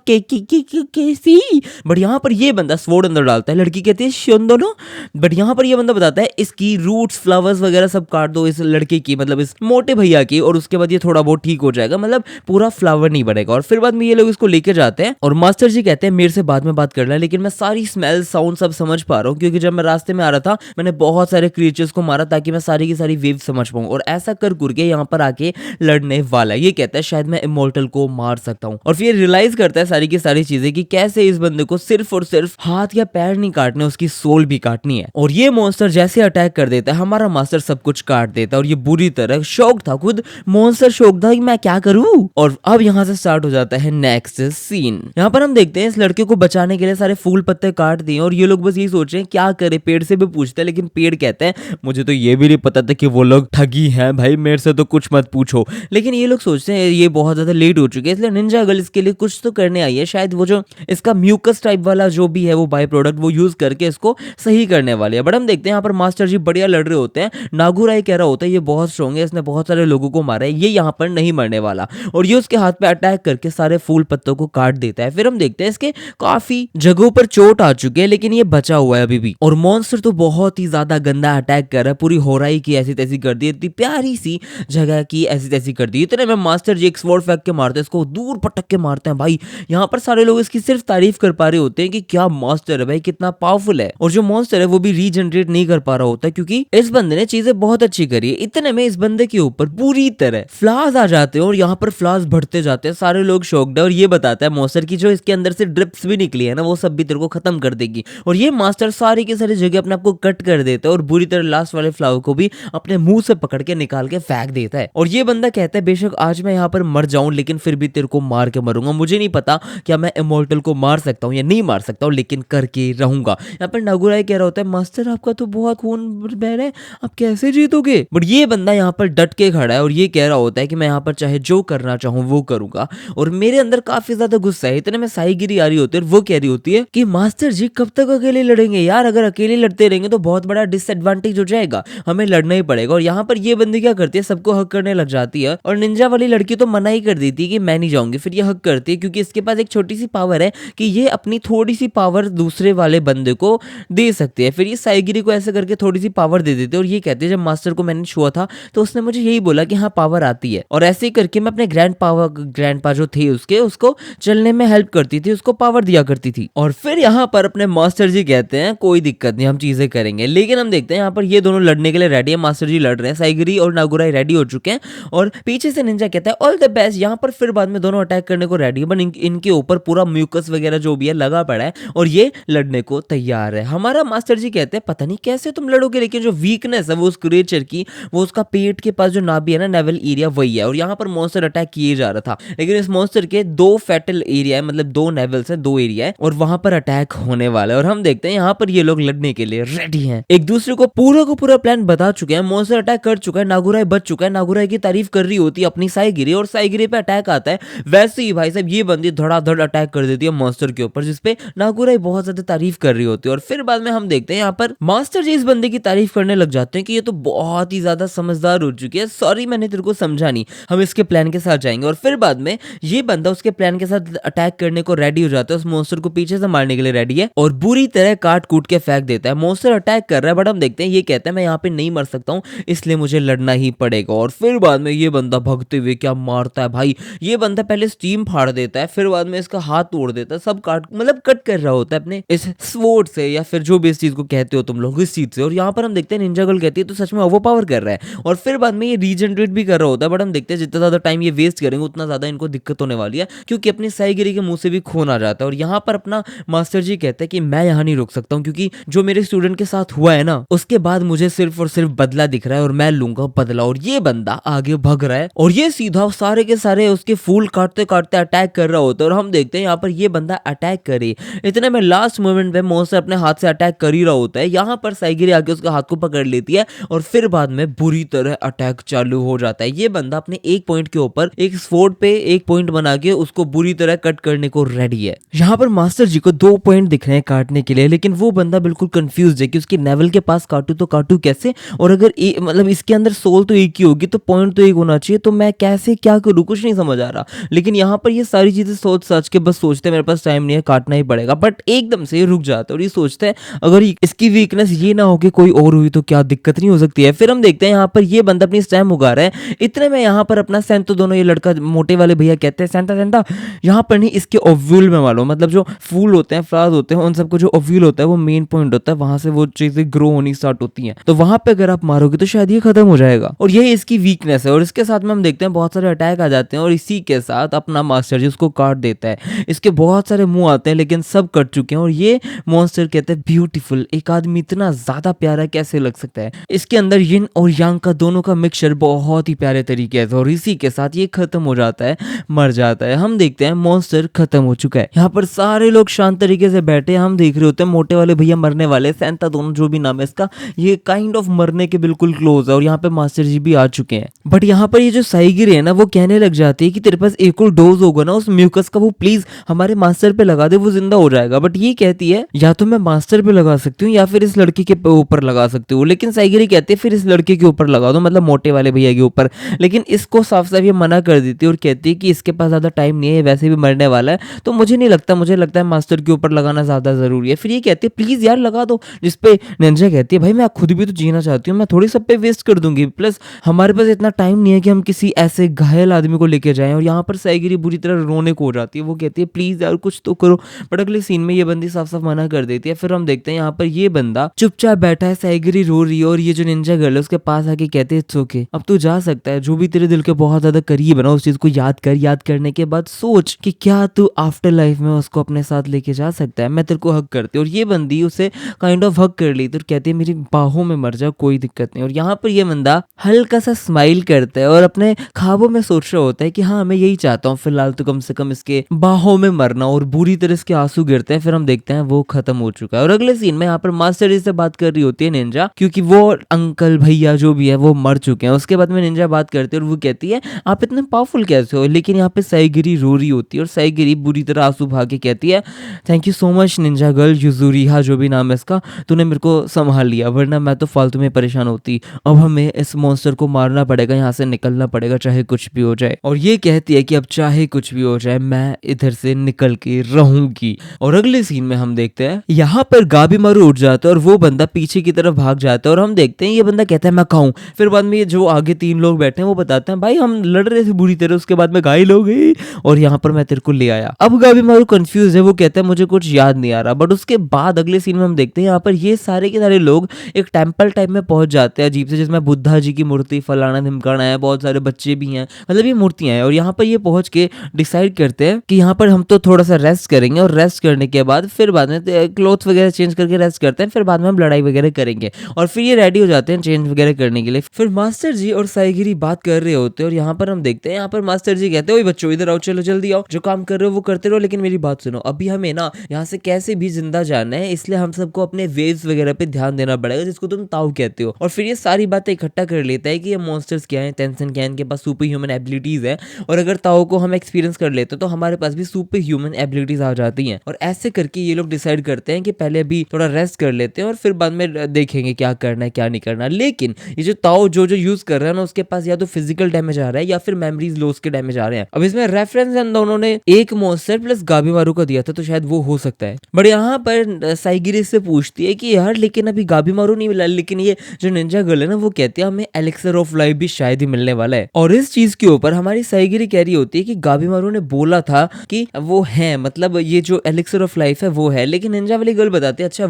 कैसी। बट यहाँ पर ये बंदा स्वॉर्ड अंदर डालता है, लड़की कहती है सुन दो ना। बट यहाँ पर ये बंदा बताता है इसकी रूट्स फ्लावर्स वगैरह सब काट दो इस लड़के की, मतलब इस मोटे भैया की, और उसके बाद ये थोड़ा बहुत ठीक हो जाएगा, मतलब पूरा फ्लावर नहीं बनेगा। और फिर बाद में ये लोग इसको लेके जाते हैं और मास्टर जी कहते हैं मेरे से बाद में बात करना, लेकिन मैं सारी स्मेल साउंड सब समझ पा रहा हूँ, क्योंकि जब मैं रास्ते में आ रहा था मैंने बहुत सारे क्रिएचर्स को मारा ताकि मैं सारी की सारी वेव समझ पाऊँ। और ऐसा कर करके यहाँ पर आके लड़ने वाला है। ये कहता है शायद मैं इमोर्टल को मार सकता हूँ। और फिर रियलाइज करता है सारी की सारी चीजें कि कैसे इस बंदे को सिर्फ और सिर्फ हाथ या पैर नहीं काटने, उसकी सोल भी काटनी है। और ये मॉन्स्टर जैसे अटैक कर देता है हमारा मास्टर सब कुछ काट देता है। और ये बुरी तरह शॉक था, खुद मॉन्स्टर शॉक था कि मैं क्या करूं। और अब यहाँ से स्टार्ट हो जाता है नेक्स्ट सीन। यहाँ पर हम देखते हैं इस लड़के को बचाने के लिए सारे फूल पत्ते काट दिए और ये लोग बस यही सोच रहे हैं क्या करे। पेड़ से भी पूछते हैं, लेकिन पेड़ कहते हैं मुझे तो ये भी नहीं पता था कि वो लोग ठगी हैं भाई, मेरे से तो कुछ मत पूछो। लेकिन ये लोग सोचते हैं ये बहुत ज्यादा लेट हो चुके हैं, इसलिए निंजा गर्ल इसके लिए कुछ तो करने आई है। शायद वो जो इसका म्यूकस टाइप वाला जो भी है वो बाय प्रोडक्ट वो यूज करके इसको सही करने वाले है। बट हम देखते हैं यहाँ पर मास्टर जी बढ़िया लड़ रहे होते हैं। नागुराई कह रहा होता है ये बहुत स्ट्रॉन्ग है, इसने बहुत सारे लोगों को मारा है, ये यहाँ पर नहीं मरने वाला। और ये उसके हाथ पे अटैक करके सारे फूल पत्तों को काट देता है। फिर हम देखते हैं इसके काफी जगहों पर चोट आ चुकी है, लेकिन ये बचा हुआ है अभी भी। और मॉन्स्टर तो बहुत ही ज्यादा गंदा अटैक कर रहा है, पूरी होराई की ऐसी तैसी कर दी, इतनी प्यारी सी जगह की ऐसी तैसी कर दी। इतने में मास्टर जी एक स्वॉर्ड फेंक के मारते हैं, इसको दूर पटक के मारते हैं। भाई यहाँ पर सारे लोग इसकी सिर्फ तारीफ कर पा रहे होते हैं कि क्या मास्टर है भाई, कितना पावरफुल है। और जो मॉन्स्टर है वो भी रीजनरेट नहीं कर पा रहा होता, क्योंकि इस बंदे ने चीजें बहुत अच्छी करी है। इतने में इस बंदे के ऊपर पूरी तरह फ्लावर्स आ जाते हैं और यहाँ पर फ्लावर्स बढ़ते जाते हैं। सारे लोग शॉक्ड है और ये बताता है मॉन्स्टर की जो इसके अंदर से ड्रिप्स भी निकली है ना वो सब भी तेरे को खत्म कर देगी। और ये मास्टर सारी की सारी जगह अपने आप को कट कर देता है और बुरी तरह लास्ट वाले फ्लावर को भी अपने मुंह से पकड़ के निकाल के फेंक देता है। और ये बंदा कहता है बेशक आज मैं यहाँ पर मर जाऊं लेकिन फिर भी तेरे को मार के मरूंगा। मुझे नहीं पता क्या मैं इमोर्टल को मार सकता हूँ या नहीं मार सकता हूँ, लेकिन करके रहूंगा। यहाँ पर नागुराई कह रहा होता है मास्टर आपका तो बहुत खून बह रहा है, आप कैसे जीतोगे। बट ये बंदा यहाँ पर डट के खड़ा है और ये कह रहा होता है कि मैं यहाँ पर चाहे जो करना चाहूँ वो करूंगा। और मेरे अंदर काफी ज्यादा गुस्सा है। इतने में साईगिरी आ रही होती है और वो कह रही होती है कि मास्टर जी कब तक अकेले लड़ेंगे यार, अगर अकेले लड़ते रहेंगे तो बहुत बड़ा डिसएडवांटेज हो जाएगा, हमें लड़ना ही पड़ेगा। और यहाँ पर ये बंदी क्या करती है, सबको हक करने लग जाती है। और निंजा वाली लड़की तो मना ही कर देती है कि मैं नहीं जाऊंगी, फिर ये हक करती है क्योंकि इसके पास एक छोटी सी पावर है कि ये अपनी थोड़ी सी पावर दूसरे वाले बंदे को दे सकती है। फिर ये साईगिरी को ऐसे करके थोड़ी सी पावर दे देते हैं और ये कहते हैं जब मास्टर को मैंने छुआ था तो उसने मुझे यही बोला कि हाँ पावर आती है। और ऐसे ही करके मैं अपने ग्रैंडपा जो थे उसको चलने में हेल्प करती थी, उसको पावर दिया करती थी। और फिर यहाँ पर अपने मास्टर जी कहते हैं कोई दिक्कत नहीं, हम चीजें करेंगे। लेकिन हम देखते हैं यहाँ पर ये दोनों लड़ने के लिए रेडी है। मास्टर जी लड़ रहे हैं, साईगिरी और नागुराई रेडी हो चुके हैं और पीछे से निंजा कहता कहता है ऑल द बेस्ट। यहाँ पर फिर बाद में दोनों अटैक करने को रेडी है, बट इनके ऊपर पूरा म्यूकस वगैरह जो भी है लगा पड़ा है और ये लड़ने को तैयार है। हमारा मास्टर जी कहते हैं पता नहीं कैसे तुम लड़ोगे, लेकिन जो वीकनेस है वो उस क्रिएचर की, वो उसका पेट के पास जो नाभि है ना, नेवल एरिया वही है। और यहाँ पर मॉन्स्टर अटैक किए जा रहा था, लेकिन इस मॉन्स्टर के 2 फैटल एरिया है, मतलब 2 नेवल्स है, 2 एरिया है और वहां पर अटैक होने वाला है। और हम देखते हैं यहाँ पर ये लोग लड़ने के लिए रेडी हैं, एक दूसरे को पूरा प्लान बता चुके हैं। मॉन्स्टर अटैक कर चुका है, नागुराई बच चुका है, नागुराई की तारीफ कर रही होती है अपनी साइगिरी, और साइगिरी पे अटैक आता है। वैसे ही भाई साहब ये बंदी धड़ाधड़ अटैक कर देती है मॉन्स्टर के ऊपर, जिसपे नागुराई बहुत ज्यादा तारीफ कर रही होती है। और फिर बाद में हम देखते हैं यहाँ पर मास्टर जी इस बंदे की तारीफ करने लग जाते हैं कि ये तो बहुत ही ज्यादा समझदार हो चुकी है, सॉरी मैंने तेरे को समझा नहीं, हम इसके प्लान के साथ जाएंगे। और फिर बाद में ये बंदा उसके प्लान के साथ अटैक करने को रेडी हो जाता है, उस मॉन्स्टर को पीछे से मारने के लिए रेडी है और बुरी तरह काट कूट के फेंक देता है। मॉन्स्टर अटैक कर रहा है, बट हम देखते हैं ये कहता है मैं यहाँ पे नहीं मर सकता हूँ, इसलिए मुझे लड़ना ही पड़ेगा। और फिर बाद में ये बंदा भगते हुए क्या मारता है भाई, ये बंदा पहले स्टीम फाड़ देता है, फिर बाद में इसका हाथ तोड़ देता है, सब काट मतलब कट कर रहा होता है अपने इस स्वॉर्ड से, या फिर जो भी इस चीज को कहते हो तुम लोग, इस चीज से। और यहाँ पर हम देखते हैं निंजा गर्ल कहती है तो सच में ओवर पावर कर रहा है, और फिर बाद में ये रीजनरेट भी कर रहा होता है। बट हम देखते हैं जितना ज्यादा टाइम ये वेस्ट करेंगे उतना ज्यादा इनको दिक्कत होने वाली है, क्योंकि अपनी साइगिरी के मुंह से भी खून आ जाता है। और यहाँ पर अपना मास्टर जी कहते हैं कि मैं यहाँ नहीं रुक सकता हूँ, क्योंकि जो मेरे स्टूडेंट के साथ हुआ है ना, उसके बाद मुझे सिर्फ और सिर्फ बदला दिख रहा है और मैं लूंगा बदला। और ये बंदा आगे भग रहा है और ये सीधा सारे के सारे उसके फूल काटते काटते अटैक कर रहा होता है। और हम देखते हैं यहाँ पर ये बंदा अटैक करे, इतने में लास्ट मोमेंट पे मॉन्स्टर अपने हाथ से अटैक कर ही रहा होता है। यहाँ पर साइगिरी आके उसका हाथ को पकड़ लेती है और फिर बाद में बुरी तरह अटैक चालू हो जाता है। ये बंदा अपने एक पॉइंट के ऊपर एक स्वॉर्ड पे एक पॉइंट बना के उसको बुरी तरह कट करने को रेडी है। यहाँ पर मास्टर जी को 2 पॉइंट दिख रहे हैं काटने के लिए, लेकिन वो बंदा बिल्कुल कंफ्यूज है कि उसके नेवल के पास काटू तो काटू कैसे, और अगर मतलब इसके अंदर सोल तो एक ही होगी तो पॉइंट तो एक होना चाहिए, तो मैं कैसे क्या करूँ, कुछ नहीं समझ आ रहा। लेकिन यहाँ पर ये सारी चीजें सोच सच के बस सोचते हैं मेरे पास टाइम नहीं है, काटना ही पड़ेगा। बट एकदम से रुक जाता है और ये सोचते हैं अगर इसकी वीकनेस ये ना हो कि कोई और हुई तो क्या दिक्कत नहीं हो सकती है। फिर हम देखते हैं यहाँ पर ये बंदा अपनी स्टैम उगा रहा है, इतने में यहाँ पर अपना सेंतो दोनों ये लड़का मोटे वाले भैया कहते हैं सेंटा सेंटा यहाँ पर नहीं, इसके ओव्यूल में मारो, मतलब जो फूल होते हैं फ्लावर्स होते हैं उन सबको जो ओव्यूल होता है वो मेन पॉइंट होता है, वहां से वो चीजें ग्रो होनी स्टार्ट होती हैं, तो वहां पे अगर आप मारोगे तो शायद ये खत्म हो जाएगा। और यही इसकी वीकनेस है। और इसके साथ में हम देखते हैं बहुत सारे अटैक आ जाते हैं और इसी के साथ अपना मास्टर जी उसको काट देता है। इसके बहुत सारे मुंह आते हैं लेकिन सब कट चुके हैं। और ये मॉन्स्टर कहते हैं ब्यूटीफुल, एक आदमी इतना ज्यादा प्यारा कैसे लग सकता है, इसके अंदर यिन और यांग का दोनों का मिक्सचर बहुत ही प्यारे तरीके से। और इसी के साथ ये खत्म हो जाता है, मर जाता है। हम देखते हैं मॉन्स्टर खत्म हो चुका है। यहाँ पर सारे लोग शांत तरीके से बैठे, हम देख रहे होते हैं मोटे वाले भैया मरने वाले, सेंटा दोनों जो भी नाम है इसका, ये काइंड ऑफ मरने के बिल्कुल क्लोज है। और यहाँ पे मास्टर जी भी आ चुके हैं। बट यहाँ पर ये जो साइगिरी है ना, वो कहने लग जाती है कि तेरे पास एक और डोज होगा ना उस म्यूकस का, वो प्लीज हमारे मास्टर पे लगा दे, वो जिंदा हो जाएगा। बट ये कहती है या तो मैं मास्टर पे लगा सकती हूँ या फिर इस लड़के के ऊपर लगा सकती हूँ, लेकिन साइगिरी कहती है फिर इस लड़के के ऊपर लगा दो, मतलब मोटे वाले भैया के ऊपर। लेकिन इसको साफ साफ ये मना कर देती है और कहती है कि इसके पास ज्यादा टाइम नहीं है, वैसे भी मरने वाला है, तो मुझे नहीं लगता, मुझे लगता है मास्टर के ऊपर लगाना ज्यादा जरूरी है। फिर ये कहती है प्लीज यार लगा दो, जिसपे निंजा कहती है भाई मैं खुद भी तो जीना चाहती हूँ, मैं थोड़ी सब पे वेस्ट कर दूंगी, प्लस हमारे पास इतना टाइम नहीं है कि हम किसी ऐसे घायल आदमी को लेके जाएं। और यहाँ पर साइगिरी बुरी तरह रोने को हो जाती है, वो कहती है प्लीज यार कुछ तो करो। बट अगले सीन में ये बंदी साफ साफ मना कर देती है। फिर हम देखते हैं यहाँ पर ये बंदा चुपचाप बैठा है, साइगिरी रो रही है और ये जो निंजा गर्ल है उसके पास आके कहते हैं इट्स ओके, अब तू जा सकता है, जो भी तेरे दिल के बहुत ज्यादा करीब है ना उस चीज को याद कर, याद करने के बाद सोच कि क्या तू आफ्टर लाइफ में उसको अपने साथ लेके जा सकता है, मैं तेरे को हक करती हूँ। और ये बंदी उसे काइंड ऑफ हक कर ली तो कहती है मेरी बाहों में मर जा, कोई दिक्कत नहीं। और यहाँ पर ये बंदा हल्का सा स्माइल करता है और अपने ख्वाबों में सोच रहा होता है कि हाँ मैं यही चाहता हूँ फिलहाल तो कम से कम इसके बाहों में मरना, और बुरी तरह इसके आंसू गिरते हैं। फिर हम देखते हैं वो खत्म हो चुका है। और अगले सीन में यहाँ पर मास्टर जी से बात कर रही होती है निंजा, क्योंकि वो अंकल भैया जो भी है वो मर चुके हैं। उसके बाद में निंजा बात करती है और वो कहती है आप इतने पावरफुल कैसे हो। लेकिन यहाँ पे साइगिरी रो रही होती है और साइगिरी बुरी तरह आंसू बहा के कहती है thank you so much ninja girl, Yuzuriha जो भी नाम है इसका, तूने मेरे को संभाल लिया, वरना मैं तो फालतू में परेशान होती। अब हमें इस मॉन्स्टर को मारना पड़ेगा, यहाँ से निकलना पड़ेगा चाहे कुछ भी हो जाए। और ये कहती है कि अब चाहे कुछ भी हो जाए मैं इधर से निकल के रहूंगी। और अगले सीन में हम देखते हैं यहाँ पर गाबीमारू उठ जाता है और वो बंदा पीछे की तरफ भाग जाता है। और हम देखते हैं ये बंदा कहता है मैं खाऊं। फिर बाद में ये जो आगे 3 लोग बैठे हैं वो बताते हैं भाई हम लड़ रहे थे बुरी तरह, उसके बाद में घायल हो गई और यहाँ पर मैं तेरे को ले आया। अब गाबीमारू कंफ्यूज है, वो कहता है मुझे कुछ याद नहीं आ रहा। बट उसके बाद अगले सीन में हम देखते हैं यहाँ पर ये सारे के सारे लोग एक टेंपल टाइप में पहुंच जाते हैं अजीब से, जिसमें बुद्धा जी की मूर्ति फलाना ढिमकाना है, बहुत सारे बच्चे भी हैं मूर्तियां, मतलब ये मूर्तियां हैं। और यहाँ पर ये पहुंच के डिसाइड करते हैं कि यहाँ पर हम तो थोड़ा सा रेस्ट करेंगे, और रेस्ट करने के बाद फिर बाद में क्लोथ्स वगैरह चेंज करके रेस्ट करते हैं, फिर बाद में हम लड़ाई वगैरह करेंगे। और फिर ये रेडी हो जाते हैं चेंज वगैरह करने के लिए। फिर मास्टर जी और साइगिरी बात कर रहे होते हैं, और यहाँ पर हम देखते हैं यहाँ पर मास्टर जी कहते हैं, ओए बच्चों इधर आओ, चलो जल्दी आओ, जो काम कर रहे हो वो करते रहो, लेकिन मेरी बात सुनो, अभी हमें ना यहाँ से कैसे भी जिंदा जाना है, इसलिए हम सबको अपने वेव्स वगैरह पे ध्यान देना पड़ेगा, जिसको तुम ताऊ कहते हो। और फिर ये सारी बातें इकट्ठा कर लेता है कि ये मॉन्स्टर्स क्या है, टेंशन क्या है, इनके पास सुपर ह्यूमन एबिलिटीज है, और अगर ताऊ को हम एक्सपीरियंस कर लेते हैं तो हमारे पास भी सुपर ह्यूमन एबिलिटीज आ जाती हैं। और ऐसे करके ये लोग डिसाइड करते हैं कि पहले अभी थोड़ा रेस्ट कर लेते हैं और फिर बाद में देखेंगे क्या करना है क्या नहीं करना। लेकिन ये जो ताऊ जो यूज कर रहा है ना, उसके पास या तो फिजिकल डैमेज आ रहा है या फिर मेमोरीज लॉस के डैमेज आ रहे हैं। अब इसमें रेफरेंस इन दोनों ने एक मॉन्स्टर प्लस गाबीमारू का दिया था, तो शायद वो हो सकता है। बट यहाँ पर साइगिरी से पूछती है कि यार लेकिन अभी गाबीमारू नहीं मिला, लेकिन ये जो निंजा गर्ल है ना वो कहती है हमें एलिक्सर ऑफ लाइफ भी शायद ही मिलने वाला है। और इस चीज के ऊपर हमारी साइगिरी कह रही होती है कि गाबीमारू ने बोला था कि वो है, मतलब ये जो एलिक्सर ऑफ लाइफ है वो है, लेकिन निंजा वाली गर्ल बताती है अच्छा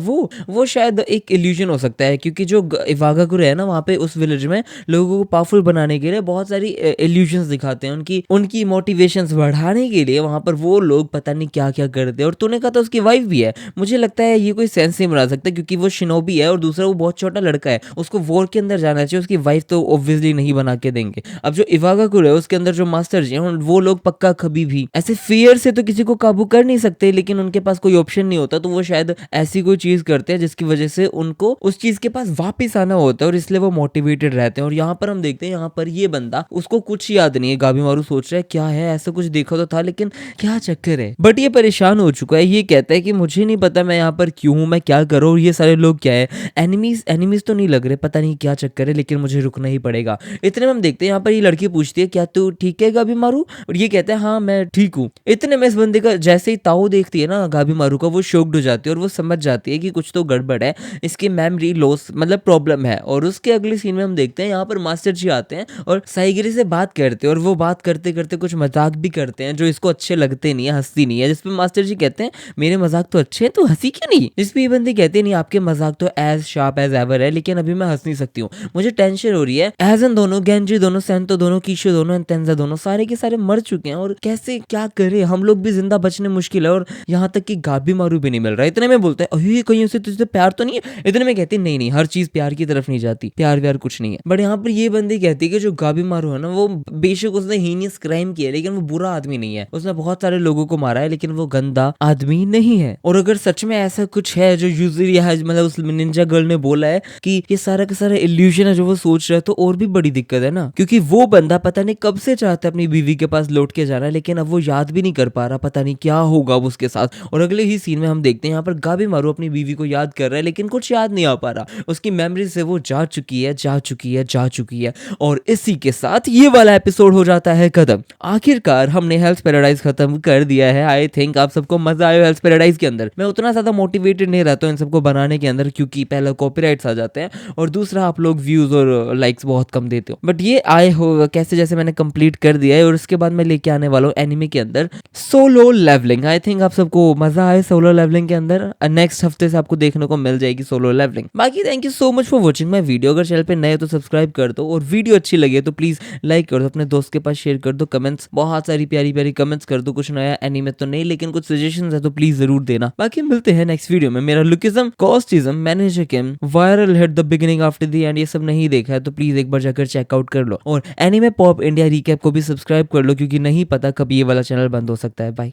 वो शायद एक इल्यूजन हो सकता है, क्योंकि जो इवागाकुरे है ना वहाँ पे उस विलेज में लोगों को पावरफुल बनाने के लिए बहुत सारी इल्यूजन्स दिखाते हैं, उनकी मोटिवेशंस बढ़ाने के लिए वहाँ पर वो लोग पता नहीं क्या क्या करते हैं। और तूने कहा था उसकी वाइफ भी है, मुझे लगता है ये कोई सेंस नहीं बना सकता, क्योंकि वो शिनोबी है और दूसरा वो बहुत छोटा लड़का है, उसको वॉर के अंदर जाना चाहिए, उसकी वाइफ तो ऑब्वियसली नहीं बना के देंगे। अब जो इवागाकुरे है उसके अंदर जो मास्टर जी हैं वो लोग पक्का कभी भी ऐसे फियर से तो किसी को काबू कर नहीं सकते, लेकिन उनके पास कोई ऑप्शन नहीं होता, तो वो शायद ऐसी कोई चीज करते हैं जिसकी वजह से उनको उस चीज के पास वापस आना होता है, और इसलिए वो मोटिवेटेड रहते हैं। और यहाँ पर हम देखते हैं यहाँ पर ये बंदा उसको कुछ याद नहीं है, गाबीमारू सोच रहा है क्या है, ऐसा कुछ देखा तो था लेकिन क्या चक्कर है। बट ये परेशान हो चुका है, ये कहता है कि मुझे नहीं पता मैं यहाँ पर क्यों हूँ, मैं क्या करूँ, ये सारे लोग क्या है, एनिमीज तो नहीं लग रहे, पता नहीं क्या चक्कर है, लेकिन मुझे रुकना ही पड़ेगा। इतने में हम देखते हैं यहाँ पर ये लड़की पूछती है क्या तू ठीक है गाबीमारू, और ये कहता है हाँ मैं ठीक हूँ। इतने में इस बंदे का जैसे ही ताऊ देखती है ना गाबीमारू का, वो शॉक्ड हो जाती है और वो समझ जाती है कि कुछ तो गड़बड़ है, इसकी मेमोरी लॉस मतलब प्रॉब्लम है। और उसके अगले सीन में हम देखते हैं यहाँ पर मास्टर जी आते हैं और साइगिरी से बात करते हैं, और वो बात करते करते कुछ मजाक भी करते हैं जो इसको अच्छे लगते नहीं है, हंसती नहीं है। जिसपे मास्टर जी कहते हैं मेरे मजाक तो अच्छे हैं, तो हंसी क्यों नहीं। जिसपे ये बंदी कहते हैं नहीं आपके मजाक तो एज शार्प एज एवर है, लेकिन अभी मैं हंस नहीं सकती हूँ, मुझे टेंशन हो रही है। एजन दोनों, गेंजी दोनों, सेंतो दोनों, कीशो दोनों, तेंजा दोनों सारे के सारे मर चुके हैं, और कैसे क्या करे, हम लोग भी जिंदा बचने मुश्किल है, और यहाँ तक कि गाबीमारू भी नहीं मिल रहा है। इतने में बोलता है अरे कहीं उसे तुझसे प्यार तो नहीं है। इतने में कहती है नहीं नहीं, हर चीज प्यार की तरफ नहीं जाती, प्यार व्यार कुछ नहीं है। बट यहाँ पर ये बंदी कहती है कि जो गाबीमारू है ना वो बेशक उसने हीनियस क्राइम किया, लेकिन वो बुरा आदमी नहीं है, उसने बहुत सारे लोगों को मारा है, लेकिन वो गंदा आदमी नहीं है। और अगर सच में ऐसा कुछ है जो यूजुअली मतलब उस निंजा गर्ल ने बोला है कि ये सारा का सारा इल्यूजन है जो वो सोच रहा है, तो और भी बड़ी दिक्कत है ना, क्योंकि वो बंदा पता नहीं कब से चाहता है अपनी बीवी के पास लौट के जाना, लेकिन अब वो याद भी नहीं कर पा रहा, पता नहीं क्या होगा उसके साथ। और अगले ही सीन में हम देखते हैं यहाँ पर गाबीमारू अपनी बीवी को याद कर रहा है, लेकिन कुछ याद नहीं आ पा रहा, उसकी मेमोरी से वो जा चुकी है। और इसी के साथ ये वाला एपिसोड हो जाता है खत्म। आखिरकार हमने हेल्थ पैराडाइज खत्म कर दिया है। आई थिंक आप सबको मजा आया हेल्थ पैराडाइज के अंदर। मैं उतना ज्यादा मोटिवेटेड नहीं रहता हूँ इन सबको बनाने के अंदर, क्योंकि पहला कॉपीराइट्स आ जाते हैं और दूसरा आप लोग व्यूज और लाइक्स बहुत कम देते हो। बट ये आए हो कैसे जैसे मैंने कंप्लीट कर दिया है, और उसके बाद मैं लेके आने वाला हूँ एनिमे के अंदर सोलो लेवलिंग। आई थिंक आप सबको मजा आए सोलो लेवलिंग के अंदर। नेक्स्ट हफ्ते से आपको देखने को मिल जाएगी सोलो लेवलिंग। बाकी thank you so much for watching my video. अगर चैनल पे नए हो तो सब्सक्राइब कर दो, और वीडियो अच्छी लगे तो प्लीज लाइक कर दो, अपने दोस्त के पास शेयर कर दो, कमेंट्स बहुत सारी प्यारी प्यारी कमेंट्स कर दो। कुछ नया एनीमे तो नहीं, लेकिन कुछ सजेशंस है तो प्लीज जरूर देना। बाकी मिलते हैं नेक्स्ट वीडियो में। मेरा Lookism, Questism, manager Kim, viral hit the beginning after the end, ये सब नहीं देखा है तो प्लीज एक बार जाकर चेकआउट कर लो, और एनीमे पॉप इंडिया रिकैप को भी सब्सक्राइब कर लो, क्योंकि नहीं पता कब ये वाला चैनल बंद हो सकता है। बाय।